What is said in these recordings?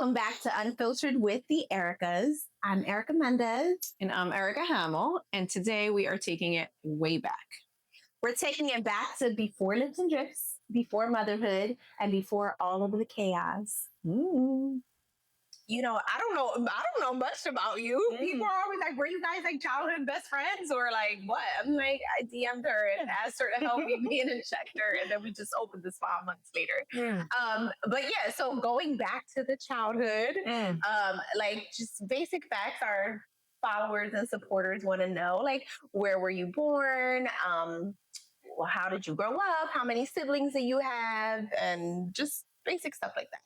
welcome back to Unfiltered with the Ericas. I'm Erica Mendes. And I'm Erica Hamill, and today we are taking it way back. We're taking it back to before lips and drips, before motherhood, and before all of the chaos. You know, I don't know much about you. People are always like, were you guys like childhood best friends or like what? I'm like, I DM'd her and asked her to help me be an injector, and then we just opened this 5 months later. But yeah, so going back to the childhood, like just basic facts our followers and supporters want to know, like, where were you born? How did you grow up? How many siblings do you have? And just basic stuff like that.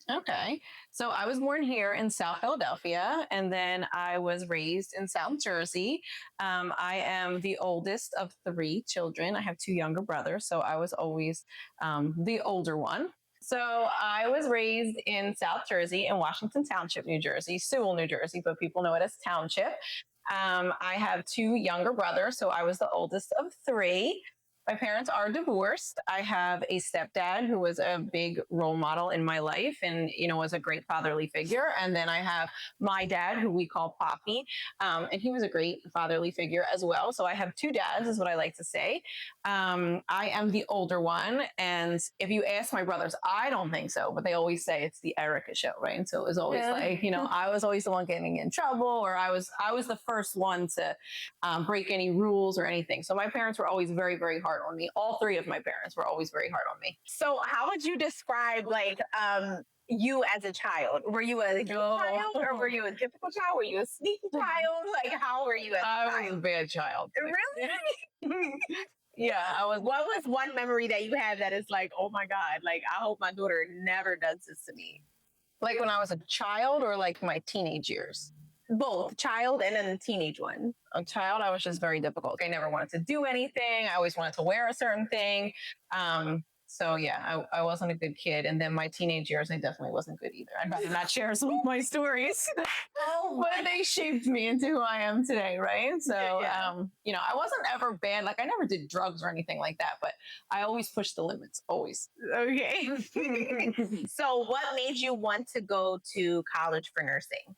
Okay. So I was born here in South Philadelphia, and then I was raised in South Jersey. I am the oldest of 3 children. I have 2 younger brothers, so I was always the older one. So I was raised in South Jersey in Washington Township, New Jersey, Sewell, New Jersey, but people know it as Township. I have 2 younger brothers, so I was the oldest of 3. My parents are divorced. I have a stepdad who was a big role model in my life and, you know, was a great fatherly figure. And then I have my dad, who we call Poppy, and he was a great fatherly figure as well. So I have 2 dads is what I like to say. I am the older one. And if you ask my brothers, I don't think so, but they always say it's the Erica show, right? And so it was always like, you know, I was always the one getting in trouble, or I was the first one to break any rules or anything. So my parents were always very, very hard on me. All 3 of my parents were always very hard on me. So how would you describe like you as a child? Were you a good child, or were you a difficult child? Were you a sneaky child? Like, how were you as a child? I was a bad child. Really? Yeah, I was. What was one memory that you had that is like, oh my God, like I hope my daughter never does this to me? Like when I was a child, or like my teenage years? Both, child and then the teenage one. A child, I was just very difficult. I never wanted to do anything. I always wanted to wear a certain thing. So yeah, I wasn't a good kid. And then my teenage years, I definitely wasn't good either. I'd rather not share some of my stories. But they shaped me into who I am today, right? So, you know, I wasn't ever bad. Like I never did drugs or anything like that, but I always pushed the limits, always. Okay. So what made you want to go to college for nursing?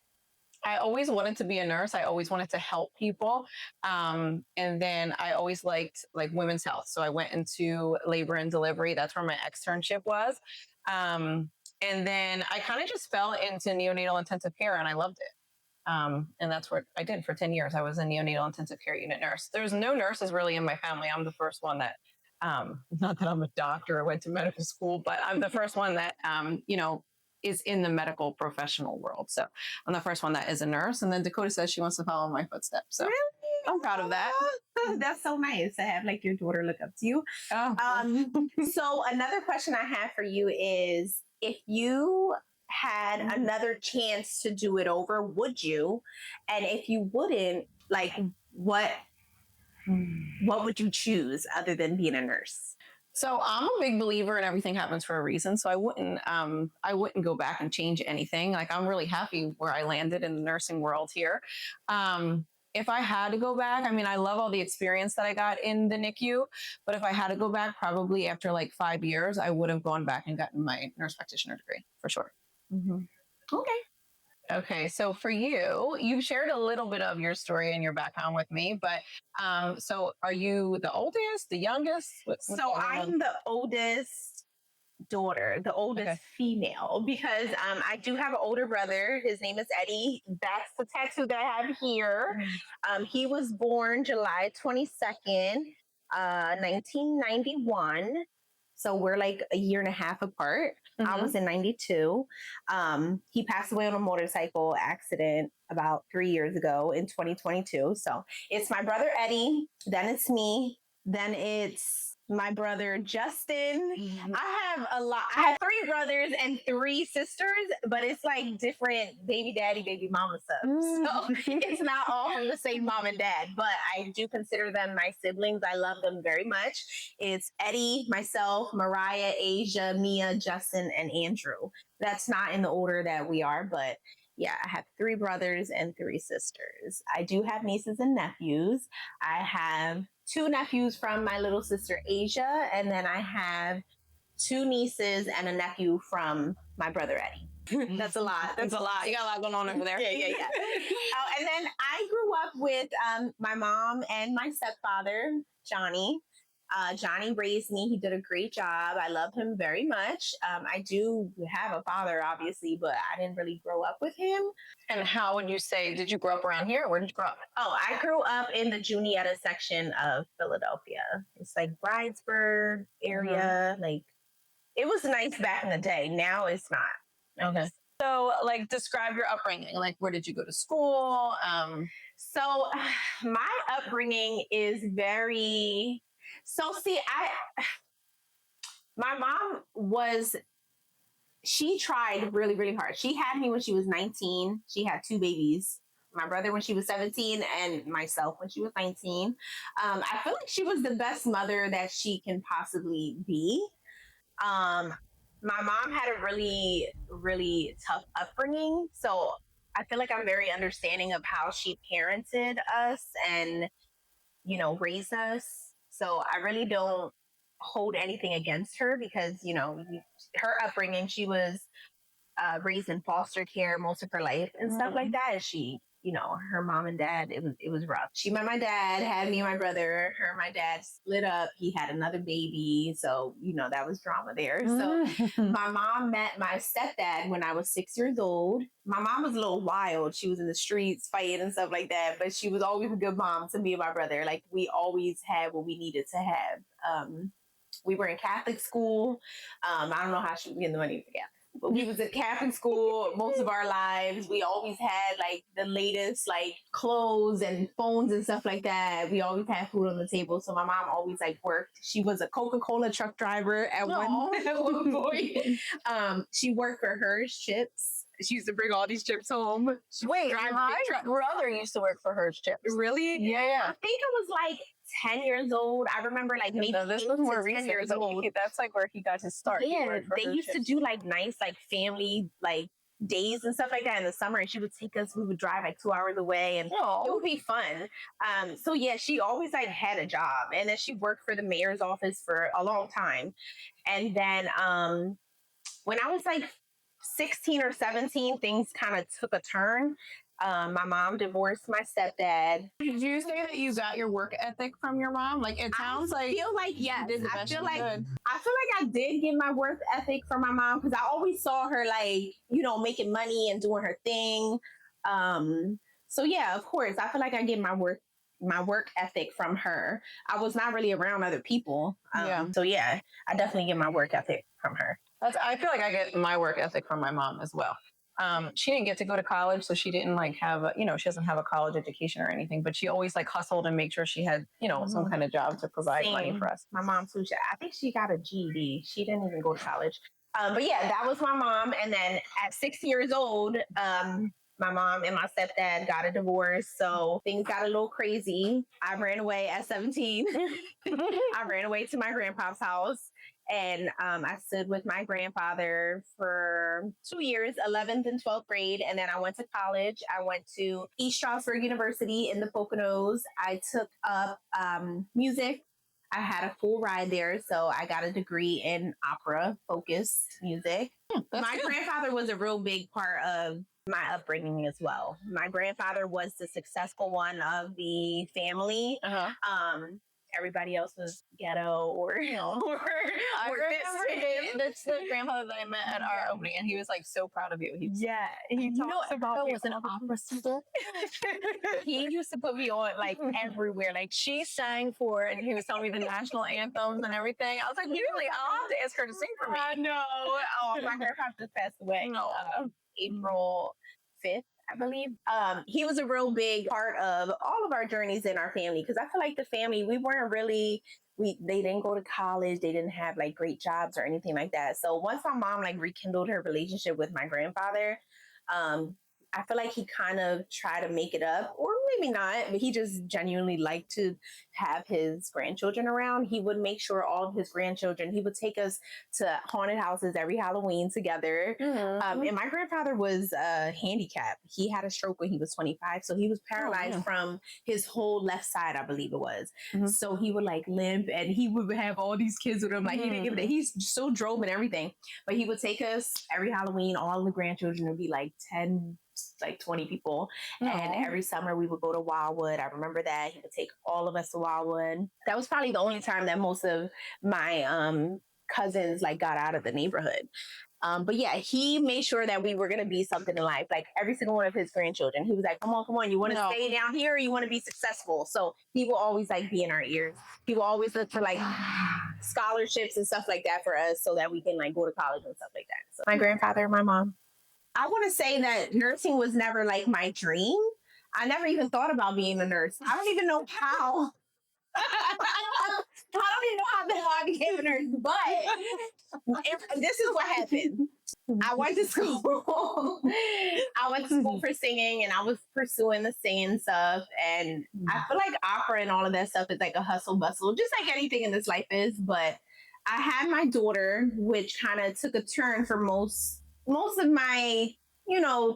I always wanted to be a nurse. I always wanted to help people. And then I always liked like women's health. So I went into labor and delivery. That's where my externship was. And then I kind of just fell into neonatal intensive care, and I loved it. And that's what I did for 10 years. I was a neonatal intensive care unit nurse. There's no nurses really in my family. I'm the first one that, not that I'm a doctor or went to medical school, but I'm the first one that, you know, is in the medical professional world. So I'm the first one that is a nurse. And then Dakota says she wants to follow my footsteps. So really? I'm proud of that. That's so nice to have like your daughter look up to you. So another question I have for you is, if you had another chance to do it over, would you? And if you wouldn't, like what would you choose other than being a nurse? So I'm a big believer in everything happens for a reason. So I wouldn't go back and change anything. Like I'm really happy where I landed in the nursing world here. If I had to go back, I mean, I love all the experience that I got in the NICU, but if I had to go back, probably after like 5 years, I would have gone back and gotten my nurse practitioner degree for sure. Okay, so for you, you've shared a little bit of your story and your background with me, but so are you the oldest, the youngest? So I'm the oldest daughter, the oldest female, because I do have an older brother. His name is Eddie. That's the tattoo that I have here. He was born July 22nd, 1991. So we're like a year and a half apart. I was in 92. He passed away on a motorcycle accident about 3 years ago in 2022. So it's my brother Eddie, then it's me, then it's my brother Justin. I have 3 brothers and 3 sisters, but it's like different baby daddy, baby mama stuff. So it's not all from the same mom and dad, but I do consider them my siblings. I love them very much. It's Eddie, myself, Mariah, Asia, Mia, Justin, and Andrew. That's not in the order that we are, but yeah, I have 3 brothers and 3 sisters. I do have nieces and nephews. I have 2 nephews from my little sister, Asia. And then I have 2 nieces and a nephew from my brother, Eddie. That's a lot. That's a lot. You got a lot going on over there. Yeah. And then I grew up with my mom and my stepfather, Johnny. Johnny raised me. He did a great job. I love him very much. I do have a father, obviously, but I didn't really grow up with him. And how would you say, did you grow up around here? Where did you grow up? Oh, I grew up in the Juniata section of Philadelphia. It's like Bridesburg area. Like, it was nice back in the day. Now it's not. Okay. So, like, describe your upbringing. Like, where did you go to school? So, my upbringing is very. So, see, my mom she tried really, really hard. She had me when she was 19. She had 2 babies. My brother when she was 17 and myself when she was 19. I feel like she was the best mother that she can possibly be. My mom had a really, really tough upbringing. So I feel like I'm very understanding of how she parented us and, raised us. So I really don't hold anything against her because, her upbringing, she was raised in foster care most of her life and stuff like that. And she, her mom and dad, it was rough. She met my dad, had me and my brother. Her and my dad split up. He had another baby. So, that was drama there. So my mom met my stepdad when I was 6 years old. My mom was a little wild. She was in the streets fighting and stuff like that. But she was always a good mom to me and my brother. Like, we always had what we needed to have. We were in Catholic school. I don't know how she was getting the money for Catholic. But we was at Catholic school most of our lives. We always had like the latest like clothes and phones and stuff like that. We always had food on the table. So my mom always like worked. She was a Coca-Cola truck driver at one point. She worked for Hershey's Chips. She used to bring all these chips home. Wait, my brother used to work for Hershey's Chips. Really? Yeah. I think I was like 10 years old. I remember like maybe this was more recent. 10 years old. That's like where he got his start. Yeah, they used to do like nice like family like days and stuff like that in the summer. And she would take us. We would drive like 2 hours away, and it would be fun. So yeah, she always like had a job, and then she worked for the mayor's office for a long time. And then when I was like 16 or 17, things kind of took a turn. My mom divorced my stepdad. Did you say that you got your work ethic from your mom? Like, it sounds like. I feel like yes. I feel like I did get my work ethic from my mom because I always saw her like, making money and doing her thing. So yeah, of course, I feel like I get my work ethic from her. I was not really around other people. So yeah, I definitely get my work ethic from her. I feel like I get my work ethic from my mom as well. She didn't get to go to college, so she didn't like have she doesn't have a college education or anything, but she always like hustled and made sure she had, some kind of job to provide money for us. My mom too. I think she got a GED. She didn't even go to college. But yeah, that was my mom. And then at 6 years old, my mom and my stepdad got a divorce. So things got a little crazy. I ran away at 17. I ran away to my grandpa's house. And I stood with my grandfather for 2 years, 11th and 12th grade. And then I went to college. I went to East Stroudsburg University in the Poconos. I took up music. I had a full ride there. So I got a degree in opera-focused music. My grandfather was a real big part of my upbringing as well. My grandfather was the successful one of the family. Everybody else was ghetto or I remember that's the grandfather that I met at our opening, and he was like so proud of you. He talks about was an opera singer. He used to put me on like everywhere. Like she sang for, and he was telling me the national anthems and everything. I was like, really? I'll have to ask her to sing for me. I know. Oh, my grandpa just passed away. April 5th. I believe. He was a real big part of all of our journeys in our family because I feel like the family, we weren't really, they didn't go to college. They didn't have like great jobs or anything like that. So once my mom like rekindled her relationship with my grandfather, I feel like he kind of tried to make it up or maybe not, but he just genuinely liked to have his grandchildren around. He would make sure all of his grandchildren, he would take us to haunted houses every Halloween together. And my grandfather was handicapped. He had a stroke when he was 25. So he was paralyzed from his whole left side, I believe it was. So he would like limp and he would have all these kids with him. Like he didn't give it, he's so drove and everything. But he would take us every Halloween. All the grandchildren would be like 10, like 20 people. And every summer we would go to Wildwood. I remember that. He would take all of us to Wildwood. That was probably the only time that most of my cousins like got out of the neighborhood. But yeah, he made sure that we were going to be something in life. Like every single one of his grandchildren, he was like, come on, you want to stay down here or you want to be successful? So he will always like be in our ears. He will always look for like scholarships and stuff like that for us so that we can like go to college and stuff like that. So my grandfather, my mom. I want to say that nursing was never like my dream. I never even thought about being a nurse. I don't even know how. I don't even know how the hell I became a nurse, but this is what happened. I went to school. I went to school for singing and I was pursuing the singing stuff. And I feel like opera and all of that stuff is like a hustle bustle, just like anything in this life is. But I had my daughter, which kind of took a turn for most of my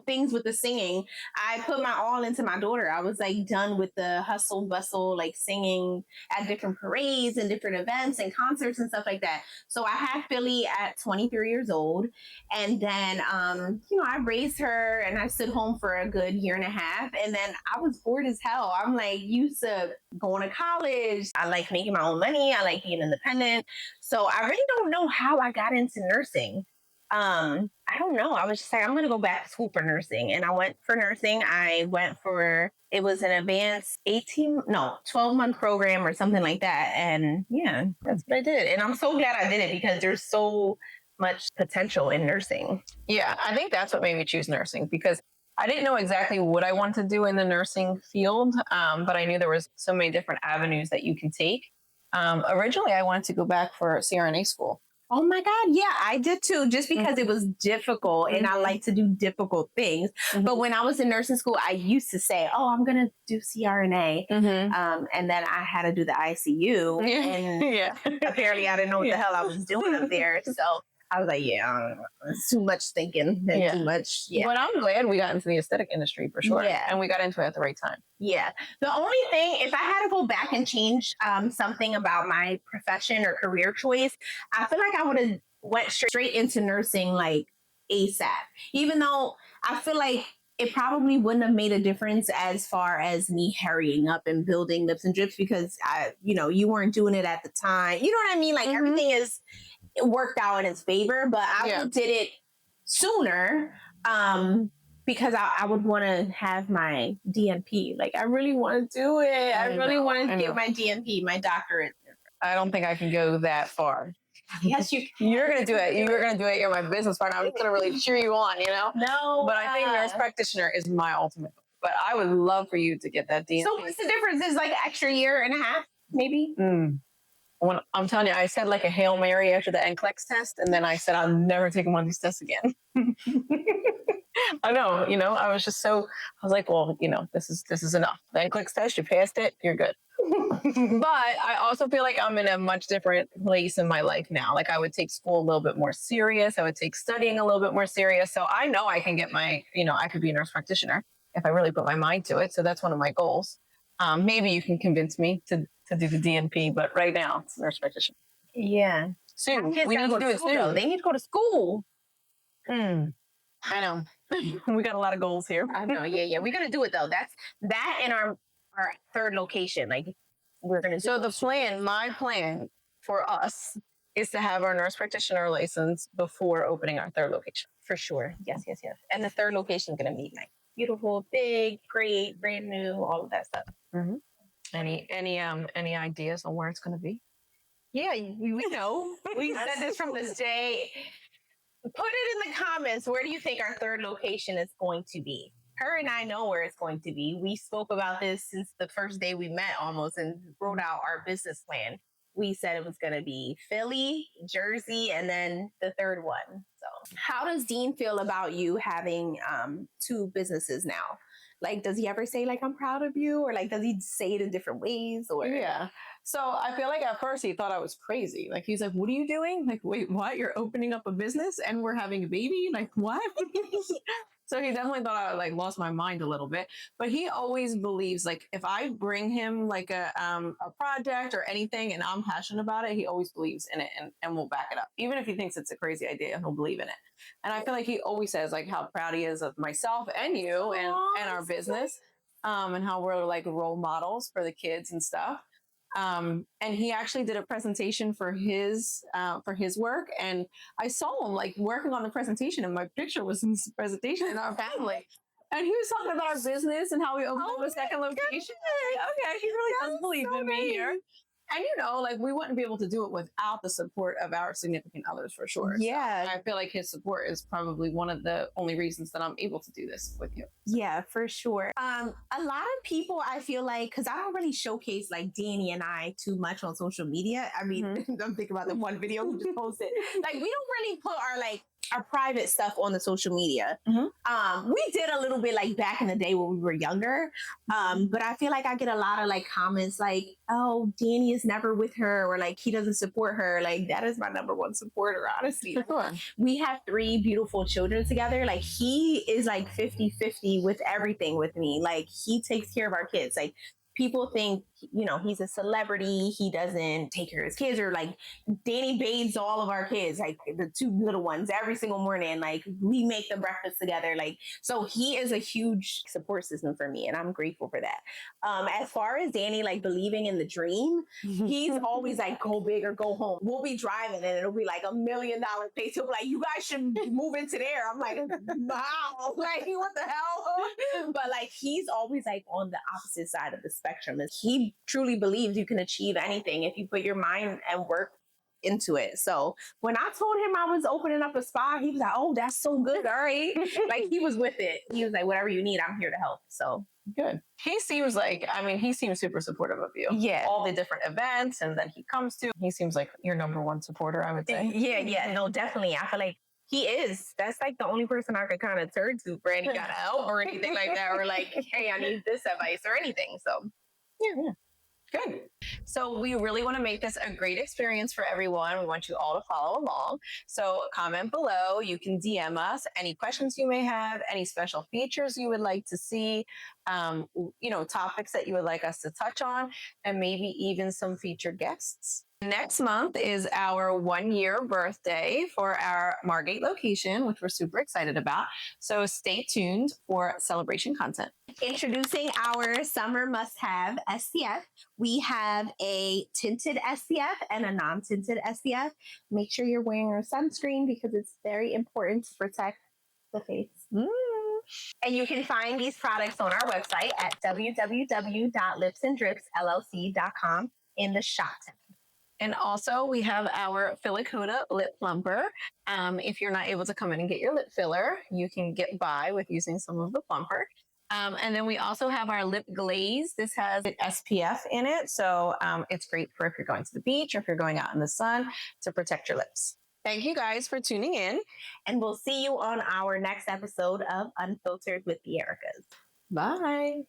things with the singing. I put my all into my daughter. I was like done with the hustle bustle, like singing at different parades and different events and concerts and stuff like that. So I had Philly at 23 years old. And then, I raised her and I stood home for a good year and a half. And then I was bored as hell. I'm like used to going to college. I like making my own money. I like being independent. So I really don't know how I got into nursing. I don't know. I was just like, I'm going to go back to school for nursing. And I went for nursing. It was an advanced 12-month program or something like that. And yeah, that's what I did. And I'm so glad I did it because there's so much potential in nursing. Yeah, I think that's what made me choose nursing because I didn't know exactly what I wanted to do in the nursing field, but I knew there was so many different avenues that you can take. Originally, I wanted to go back for CRNA school. Oh my God. Yeah, I did too, just because it was difficult and I like to do difficult things. But when I was in nursing school, I used to say, I'm going to do CRNA. And then I had to do the ICU. And apparently I didn't know what the hell I was doing up there. So I was like, it's too much thinking and too much. Yeah. But I'm glad we got into the aesthetic industry for sure. Yeah. And we got into it at the right time. Yeah. The only thing, if I had to go back and change something about my profession or career choice, I feel like I would have went straight into nursing like ASAP. Even though I feel like it probably wouldn't have made a difference as far as me hurrying up and building lips and drips because you weren't doing it at the time. You know what I mean? Like everything is worked out in its favor, but I did it sooner because I would want to have my DNP. Like I really want to do it. I really want to get my DNP, my doctorate. I don't think I can go that far. Yes, you're going to do it. You're going to do it. You're my business partner. I'm just going to really cheer you on, No. But I think nurse practitioner is my ultimate goal. But I would love for you to get that DNP. So what's the difference? Is like an extra year and a half, maybe? When I'm telling you, I said like a Hail Mary after the NCLEX test, and then I said I'll never take one of these tests again. I know, I was just I was like, well, this is enough. The NCLEX test, you passed it, you're good. But I also feel like I'm in a much different place in my life now. Like I would take school a little bit more serious. I would take studying a little bit more serious. So I know I can get I could be a nurse practitioner if I really put my mind to it. So that's one of my goals. Maybe you can convince me to do the DNP, but right now it's nurse practitioner. Yeah. Soon. We need to do it soon. They need to go to school. I know. We got a lot of goals here. I know. Yeah. We're going to do it though. That's that in our third location. Like we're going to do So my plan for us is to have our nurse practitioner license before opening our third location. For sure. Yes. And the third location is going to be like beautiful, big, great, brand new, all of that stuff. Any ideas on where it's going to be? Yeah, we know. We said this from this day. Put it in the comments. Where do you think our third location is going to be? Her and I know where it's going to be. We spoke about this since the first day we met almost and wrote out our business plan. We said it was going to be Philly, Jersey, and then the third one. So how does Dean feel about you having two businesses now? Like, does he ever say like, I'm proud of you? Or like, does he say it in different ways? Or Yeah. So I feel like at first he thought I was crazy. Like he's like, "What are you doing? Like, wait, what? You're opening up a business and we're having a baby? Like, what?" So he definitely thought I like lost my mind a little bit. But he always believes like if I bring him like a project or anything and I'm passionate about it, he always believes in it and will back it up. Even if he thinks it's a crazy idea, he'll believe in it. And I feel like he always says like how proud he is of myself and you and our business. And how we're like role models for the kids and stuff. And he actually did a presentation for his work, and I saw him like working on the presentation, and my picture was in this presentation in our family. And he was talking about our business and how we opened up a second location. Like, okay, he really does believe in me here. And you know, like we wouldn't be able to do it without the support of our significant others for sure. Yeah. So I feel like his support is probably one of the only reasons that I'm able to do this with you. Yeah, for sure. A lot of people, I feel like, because I don't really showcase like Danny and I too much on social media. I mean, I'm thinking about the one video we just posted. Like, we don't really put our private stuff on the social media. We did a little bit like back in the day when we were younger. But I feel like I get a lot of like comments like, "Oh, Danny is never with her," or like, "He doesn't support her." Like, that is my number one supporter, honestly. Sure. We have 3 beautiful children together. Like, he is like 50-50 with everything with me. Like, he takes care of our kids. Like, people think, you know, he's a celebrity. He doesn't take care of his kids, or like Danny bathes all of our kids, like the 2 little ones, every single morning. Like, we make the breakfast together. Like, so he is a huge support system for me, and I'm grateful for that. As far as Danny, like believing in the dream, he's always like, go big or go home. We'll be driving and it'll be like $1 million place. He'll be like, "You guys should move into there." I'm like, wow, like what the hell? But like, he's always like on the opposite side of the spectrum. He truly believes you can achieve anything if you put your mind and work into it. So when I told him I was opening up a spa, he was like, "Oh, that's so good. All right." Like, he was with it. He was like, "Whatever you need, I'm here to help." So good. He seems like, I mean, he seems super supportive of you. Yeah. All the different events and then he comes to, he seems like your number one supporter, I would say. Yeah, no, definitely. I feel like he is. That's like the only person I could kind of turn to for any kind of help or anything like that, or like, "Hey, I need this advice," or anything. So Yeah. Good. So we really want to make this a great experience for everyone. We want you all to follow along. So comment below. You can DM us any questions you may have, any special features you would like to see, you know, topics that you would like us to touch on, and maybe even some featured guests. Next month is our 1-year birthday for our Margate location, which we're super excited about. So stay tuned for celebration content. introducing our summer must-have SPF. We have a tinted SPF and a non-tinted SPF. Make sure you're wearing your sunscreen because it's very important to protect the face. And you can find these products on our website at www.lipsanddripsllc.com in the shop tab. And also, we have our Filicoda lip plumper. If you're not able to come in and get your lip filler, you can get by with using some of the plumper. And then we also have our lip glaze. This has an SPF in it. So it's great for if you're going to the beach or if you're going out in the sun to protect your lips. Thank you guys for tuning in. And we'll see you on our next episode of Unfiltered with the Ericas. Bye.